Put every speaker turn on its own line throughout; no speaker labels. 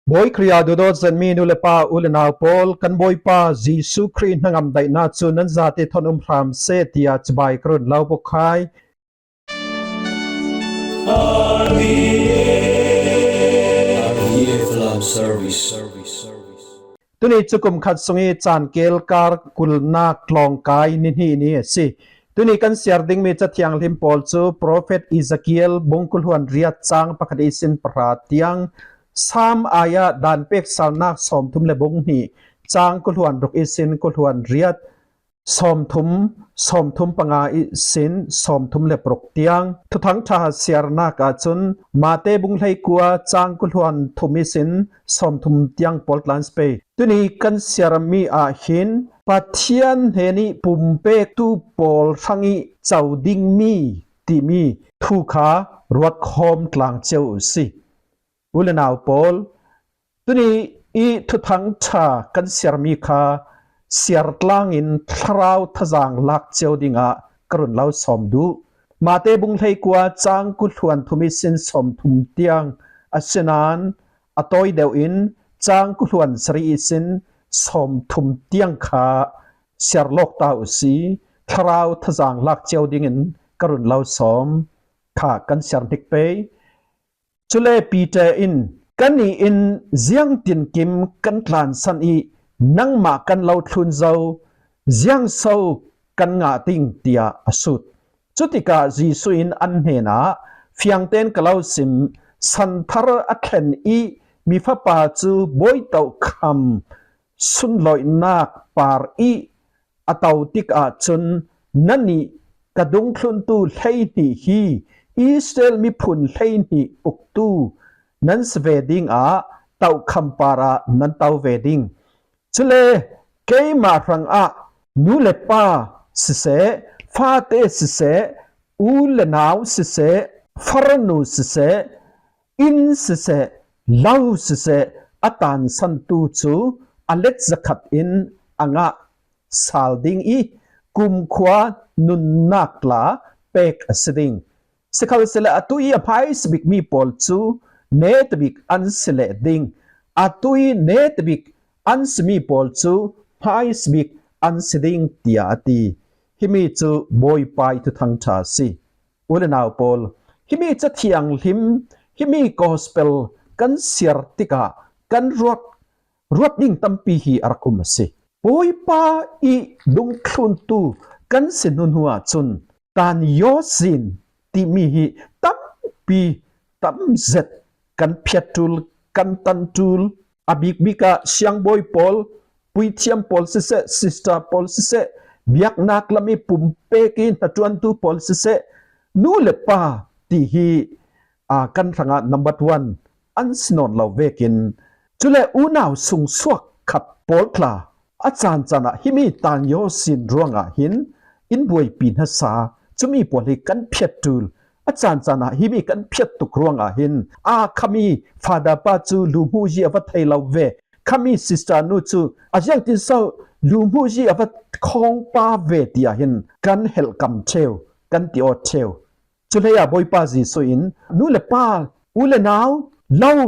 Boy kriya dodot zan mi nulepa ulena pol kan boy pa Jesu Christ nangam dai na chu nan zate thonum phram se tia chbai krun lau bokhai tuni chukum khat sungi chan kel kar kulna klong kai ni hi ni si tuni kan siarding me chathiang lim pol chu prophet Ezekiel bongkul huan riat chang pakhat isin pratiang Sam aya dan pek salnak som thum le bong ni chang ko huan ruk isin ko huan riat som thum panga isin som thum le prok tiang thuthang tha siarna ka chun mate bung hlei kwa chang ko huan thum isin som thum tiang portland space tuni kan siarmi a hin pathian heni pumpe tu pol thangi chauding mi ti mi thu kha ruat khom tlang cheu si ulenaw pol tuni I thuthang tha kan siarmi kha siartlang in thrau thajang lak cheudinga karun lau som du mate bung hlei kwa chang ku thluan thumi sin som thum tiang asenan atoi deu in chang ku thluan sri sin som thum tiang kha siarlok ta usi thrau thajang lak cheudingin karun lau som kha kan siarnik pe chule Peter in kani in ziang tin kim kan tlan san I nangma kan lau thlun zo ziang so kan nga ting tia asut chutika Jesu in an hena fiangten kalau sim san thar athen I mi fa pa chu boi tau kham sun loi nak par I atau tik a chun nani kadung thlun tu hlei ti hi Israel mi phun hlei ni uktu nan sveding a tau khampara nan tau veding chule keima rang a nulepa sise fate sise ulenaw sise farnu sise in sise lau sise atan santu chu alet zakhat in anga salding I kumkhwa nun nakla pek asiding Sekal sila atui apai sibik mi pol chu netbik ansele ding atui netbik ansmi pol chu pai sibik ansiding tia ati himi chu boy pai tu thang tha si ulenaw pol himi cha thiang him himi gospel kan siar tika kan ruat ding tampi hi arakum si boy pa I dung khun tu kan sinun huwa chun tan yosin ti mi hi tam pi tam zet kan phiatul kan tantul abik bika siang boy pol pui thiam pol se sister pol se biak nak lami pumpe kin tatuan tu pol se nu le pa ti hi kan thanga number 1 an sinon law vekin chule unaw sung suak khat pol kla achan chana himi tan yo sin ruanga hin in boi pin ha sa chumi poli kan phiatul achan chana himi kan phiat tuk ruanga hin khami father pa chu lumu ji awa thailaw ve khami sister nu chu ajang tin so lumu ji awa khong pa ve tia hin kan hel kam cheu kan ti o cheu chuleya boy pa ji so in nu le pa ule naw law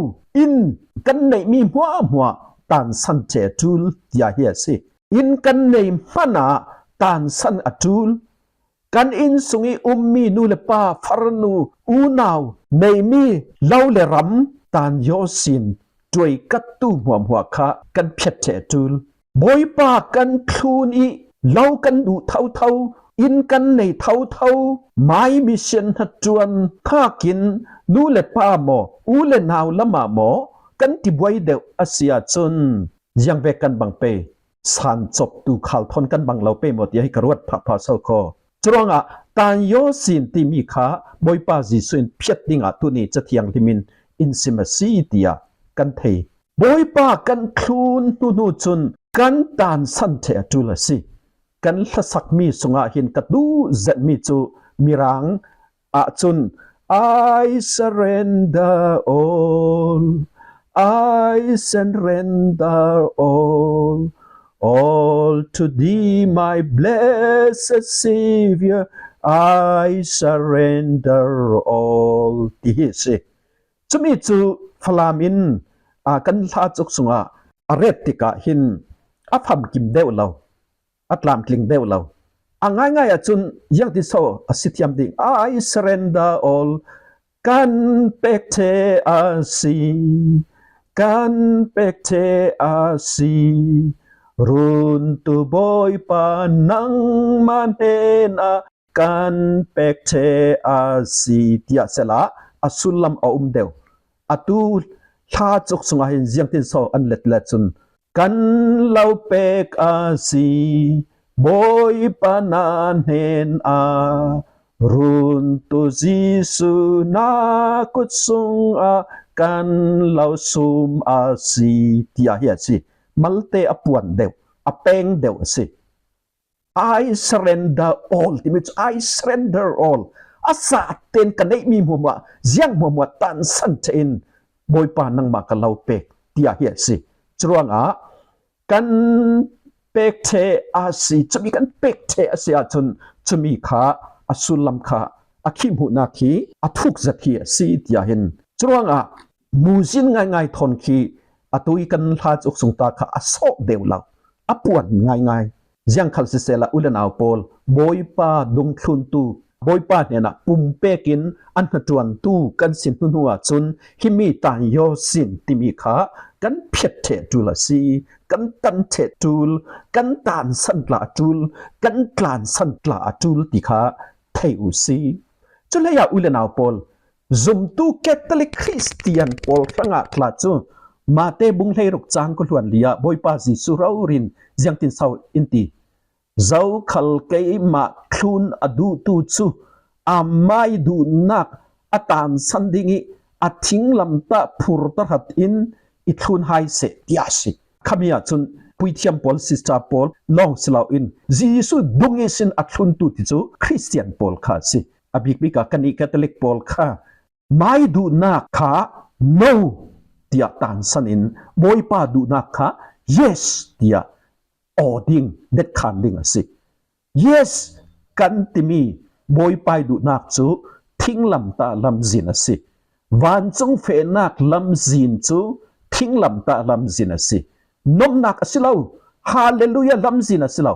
in kan nei mi hwa tan san che tul tia hi si in kan nei mana tan san atul kan in sungi ummi nu le pa farnu unaw nei mi law le ram tan yosin twai kat tu hwam hwa kha kan phet che tul boy pa kan thun I law kan du thau in kan nei thau mai mission hatuan kha kin nu le pa mo u le naw lama mo kan ti boi de asia chun yang ve kan bang pe san chop tu khal thon kan bang law pe mo ti hi karwat pha so kho Chronga tan yo sin ti mi kha boy pa ji suin phiat dinga tu ni chathiang limin intimacy tia kan thei boy pa kan thlun tu nu chun kan tan san the atula si kan hlasak mi sunga hin ka du zat mi chu mirang a chun I surrender all to thee, my blessed Savior, I surrender all. Ti hi si. Chumi chu falamin กันลาจุกสุงอาเรติกะหินอาฟัมกิมเดวเราอัตลามกลิงเดวเราง่ายๆจุนยังที่โซสิทธิมดิ่ง I surrender all กันเป็กเทอาซีกันเป็กเทอาซีรุนตุบอยปานังมันเฮนากันเป็กเทอาซีเตียเสละอสุลัมอาเดวอตูลาจุกสุงหินยังที่โซอันเล็ดจุนกันเล่าเป็กอาซีboy pananen runtu Jisu na kutsung kan lausum si tia hiya si malte apuan dew apeng dew si I surrender all timits I surrender all asa ten kanai mi mwa jiang mwa tan san ten boy panang makalau pek tia hiya si chuang kanเป็กเทอาซีจะมีกันเป็กเทอาซีจนจะมีขาอสุลัมขาอาคิมหุนาคีอาทุกจักขีซีเตียเห็นจวงมูจินง่ายๆทนขีตุยกันลาจุกสุงตาขาอโศกเดวเราปวดง่ายๆยังขัลเซละอุลนาวปอลบอยป้าดงคลุนตูบอยป้าเนี่ยนะปุ่มเปกินอันหจวนตูกันสินหุนหัวจนฮิมีตานโยสินติมีขากันเพียดเทจุลซีกันตันเทจูลกันตานสันตลาจูลกันกลานสันตลาจูลติขาเทอุซีจุเลยาอุลนาวปอลซุมตูแคทอลิกคริสเตียนปอลฟังอักลาจูมาเตบุงเลรุกจางกุลวนเลียบอยปาซิสุราอุรินยังตินสาวอินตีเจ้าขัลเกยมาคลุนอดูตูจูไม่ดูนักอตานสันดิงิอทิ้งลำตาพูรตรัดอินอิทุนไฮเสติอาสิขมีอาจุนปุยเทียมปอลซิสตาปอลลองสลาวอินจีสุดุงเอสินอัทุนตูติจูคริสเตียนปอลข้าสิอบิกบิกากันอีแคทอลิกปอลข้าไม่ดูนักข้า no เตียตานสันอินบอยป้าดูนักข้า yes เตียออดิงเด็ดขาดดิงสิ yes กันติมีบอยป้าดูนักจูทิ้งลำตาลำจินสิวันจงเฟนักลำจินจูทิ้งลำตาลำจินสินมนักสิเลาฮาเลลูยาลำจินสิเลา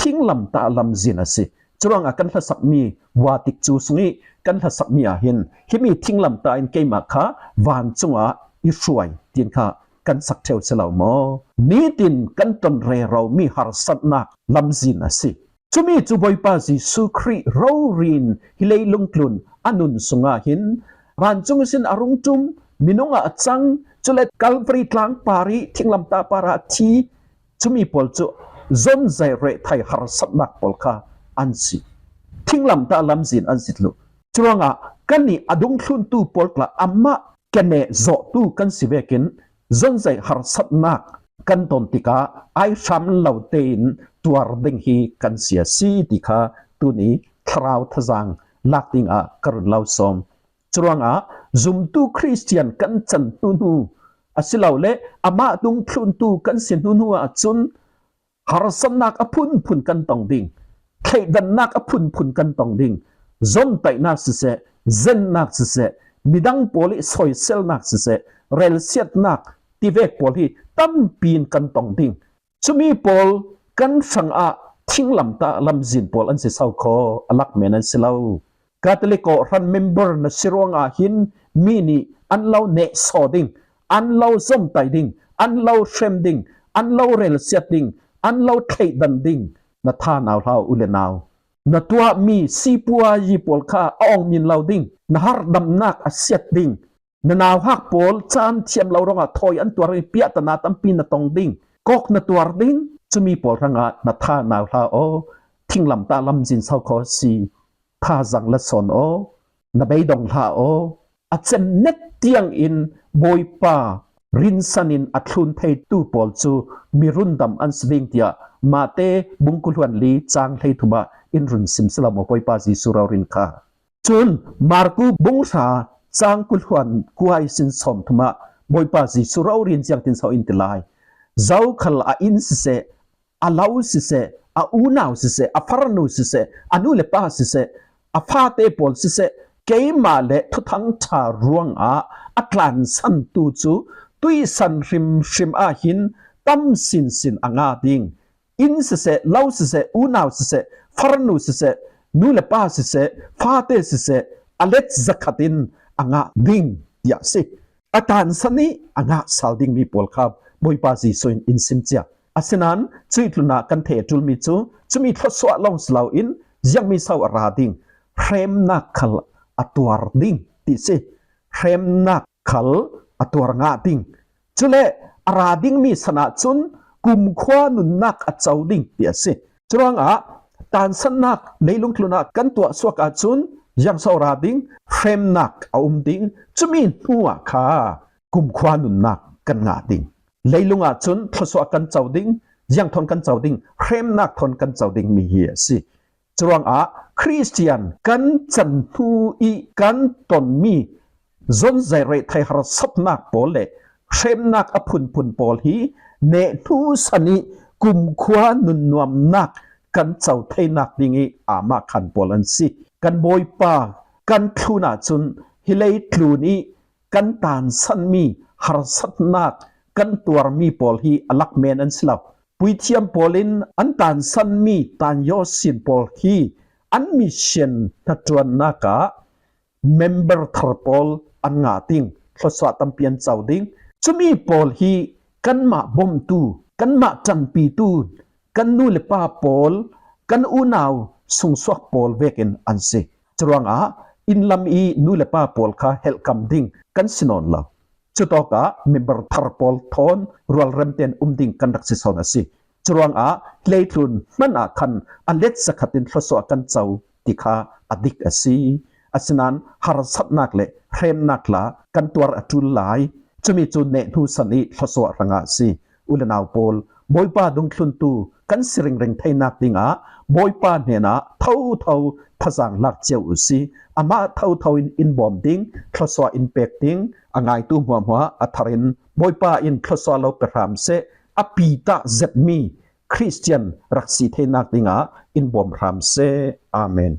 ทิ้งลำตาลำจินสิจวงกันทัศมีวาติกจูสงี้กันทัศมีอาหินที่มีทิ้งลำตาอินเกมาค่ะวันจงอิช่วยตินค่ะกันสักเทวสิเลาโมนี้ตินกันตนเรเรามีหารสัตนักลำจินสิจุมีจูบอยปาซิสุครีเรารินฮิเลลุงกลุนอนุนสงาหินวันจงสินอรุงจุมมินงอาจังจุเลตกัลฟรีทลางปารีทิ้งลำตาปาราทีจุมีปอลจุจนใจเรไทยหารสัตนักปอลค่ะอันสิทิ้งลำตาลำจินอันสิลุจวงกันนี่อดุงคลุนตูปอลกละอัมมะกันเนโจตูกันสิเวกินจนใจหารสัตนักกันตนติกาไอชัมเหล่าเตนตัวดิ่งฮีกันเสียสีติกาตัวนี้คราวทจังลักติงกระเหล่าสมจวงซุมตูคริสเตียนกันจันตุนูสิเหล่าเล่อามาดุงคลุนตูกันสินุนัวจุนหารสัตนักอพุนพุนกันตองดิ่งเขดันนักอพุนพุนกันตองดิ่งจนไตนักสิเสเจนนักสิเสมิดังโพลิสอยเซลนักสิเสเรลเซียตนักที่เวกโพลีตั้มปีนกันตองดิ่งจุมีโพลกันฟังทิ้งลำตาลำจินโพลอันสิเศร้าคออลักเมนันสิเลากาตลิโกรันเมมเบอร์นสิรวงหินมินีอันเล่าเนสอดิ่งอันเล่าส้มไตดิ่งอันเล่าเชมดิ่งอันเล่าเรลเซียตดิ่งอันเล่าเทดันดิ่งนาท่านาวเล่าอุเลนาวนาตัวมีซีปัวยีโพลข้าอ่องมินเล่าดิ่งนาฮาร์ดำนักอาเซียตดิ่งนานาวฮักโพลจานเทียมเราร้องทอยอันตัวรีเปียตนาตัมปีนตองดิ่งกอกนตัวดิ่งจะมีโพลรังนาท่านาวเล่าโอทิ้งลำตาลำจินเศร้าคอซีท่าจังละสอนโอนาเบยดงลาโออาจจะเน็ตเตียงอินบอยป้ารินสันินอัตลุนเทตูโพลจูมีรุนดำอันสวิงเตียมาเตบุงกุลวันลีจางเทตุบะอินรุนซิมสลามบอยป้าจิสุรารินคาจุนมาร์กูบุงชาจางกุลวันกุไอสินสมทุมะบอยป้าจิสุรารินยังตินสาวอินติลายเจ้าขลาอินสิเซอาลาวสิเซอาอูนาวสิเซอาฟารนูสิเซอานูเลป้าสิเซอาฟาเตโพลสิเซเกมาเลทุทังชารวงอัตลันสันตูจูตุ ตุยสันริมริมอาหินตั้มสินสินอ่างาดิงอินเสเล่าเสอูนาวเสฟารนูเสนูเลป้าเสฟาเตเสอเลตซักตินอ่างาดิงยาสิอาตานสันนี้อ่างาสัลดิงมีปอลครับบอยปาซีโซอินซิมเจียอาเซนันจุยตุนากันเทจุลมิจูจุมีทศวลองสลาวอินยังมีสาวราดิงเรมนักขลอตัวรดิงติสิเรมนักขลอตัวรงาดิงจุเลอาราดิงมีสนาจุนกุมขวานุนนักอเจ้าดิงติสิจรวงตานสันนักในลุงตุนากันตัวสวกอาจุนยังสาวราดิงเรมนักอาดิงจุมีหัวขากุมขวานุนนักกันงาดิงเลยลุงอาจุนทศวกันเจ้าดิงยังทนกันเจ้าดิงเรมนักทนกันเจ้าดิงมีเหียสิจรวงคริสเตียนกันจันทูอีกันตนมีจนใจเรไทยหรสับนักโปเลเรมนักอพุนพุนโปลฮีเนทูสันิกุมขวานุนนวมนักกันเจ้าไทยนักดิงีอามาขันโปลันสิกันบอยปากันทูนาจุนฮิเลทลูนีกันตานสันมีหรสับนักกันตัวมีโปลฮีอลักเมนันสลับปุยเทียมโปลินอันตานสันมีตานยอสินโปลฮีอันมิเชนทัจวนนักะเมมเบอร์ทรปอลอันงาติงทศวตัมเปียนเจ้าดิงจุมีโปลฮีกันมาบอมตูกันมาจันปีตูกันนูเลป้าโปลกันอูนาวสุงสวกโปลเวกินอันเซจรวงอินลำอีนูเลป้าโปลค่ะเฮลคัมดิงกันสินอนลาจุดอกเมมเบอร์ทรปอลทอนรัวเรมเตนดิงกันรักษาสอนสิจรวงเลทุนมันคันอันเล็ดสักตินทศวกันเจ้าติคาอดิกสีอาสนันหารสับนักเล่เรมนักละกันตัวจุลไลจะมีจุนเนทูสันิทศวรังอาสีอุลนาวโปลบอยป้าดงคลุนตูกันสิริงเริงไทยนักดิงบอยป้าเนนะเท่าทะสังลักเจ้าอุสีอามาเท่าอินบอมดิงทศวอินเปกดิงอ่างไอตูหัวอัทรินบอยป้าอินทศวเราเปรามเซอปีตาเซมีคริสเตียนรักสีเทนักดิงอินบอมรามเซอาเมน